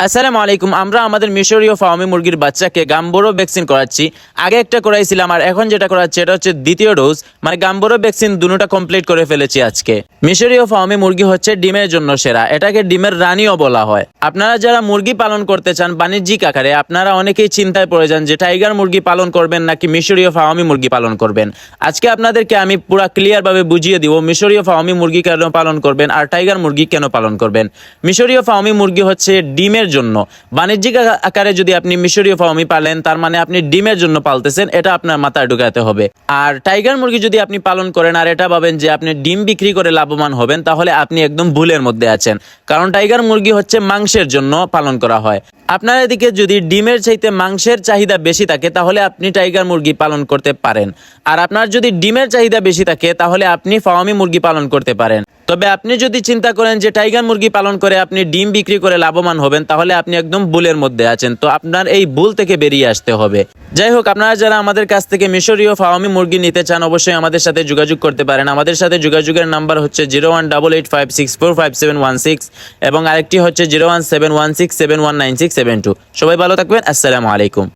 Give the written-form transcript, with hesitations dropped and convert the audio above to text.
আসসালামু আলাইকুম। আমরা আমাদের মিশরীয় ফার্মি মুরগির বাচ্চাকে গাম্বোরো ভ্যাকসিন করাচ্ছি। আগে একটা করাইছিলাম আর এখন যেটা করাচ্ছি এটা হচ্ছে দ্বিতীয় ডোজ, মানে গাম্বোরো ভ্যাকসিন দুটোটা কমপ্লিট করে ফেলেছি আজকে। মিশরীয় ফার্মি মুরগি হচ্ছে ডিমের জন্য সেরা, এটাকে ডিমের রানীও বলা হয়। আপনারা যারা মুরগি পালন করতে চান বাণিজ্যিক আকারে, আপনারা অনেকেই চিন্তায় পড়ে যান যে টাইগার মুরগি পালন করবেন নাকি মিশরীয় ফার্মি মুরগি পালন করবেন। আজকে আপনাদেরকে আমি পুরো ক্লিয়ার ভাবে বুঝিয়ে দিব মিশরীয় ফার্মি মুরগি কেন পালন করবেন আর টাইগার মুরগি কেন পালন করবেন। মিশরীয় ফার্মি মুরগি হচ্ছে ডিমের জন্য। বাণিজ্যিক আকারে যদি আপনি মিশরীয় ফার্মি পালেন তার মানে আপনি ডিমের জন্য পালতেছেন, এটা আপনার মাথায় ঢুকাতে হবে। আর টাইগার মুরগি যদি আপনি পালন করেন আর এটা ভাবেন যে আপনি ডিম বিক্রি করে লাভবান হবেন, তাহলে আপনি একদম ভুলের মধ্যে আছেন। কারণ টাইগার মুরগি হচ্ছে মাংসের জন্য পালন করা হয়। আপনার এদিকে যদি ডিমের চাইতে মাংসের চাহিদা বেশি থাকে তাহলে আপনি টাইগার মুরগি পালন করতে পারেন। আর আপনার যদি ডিমের চাহিদা বেশি থাকে তাহলে আপনি ফার্মি মুরগি পালন করতে পারেন। তবে আপনি যদি চিন্তা করেন যে টাইগার মুরগি পালন করে আপনি ডিম বিক্রি করে লাভবান হবেন, তাহলে আপনি একদম ভুলের মধ্যে আছেন। তো আপনার এই ভুল থেকে বেরিয়ে আসতে হবে। যাই হোক, আপনারা যারা আমাদের কাছ থেকে মিশরীয় ফার্মি মুরগি নিতে চান অবশ্যই আমাদের সাথে যোগাযোগ করতে পারেন। আমাদের সাথে যোগাযোগের নাম্বার হচ্ছে 018856456116 এবং আরেকটি হচ্ছে 017167196772। সবাই ভালো থাকবেন। আসসালামু আলাইকুম।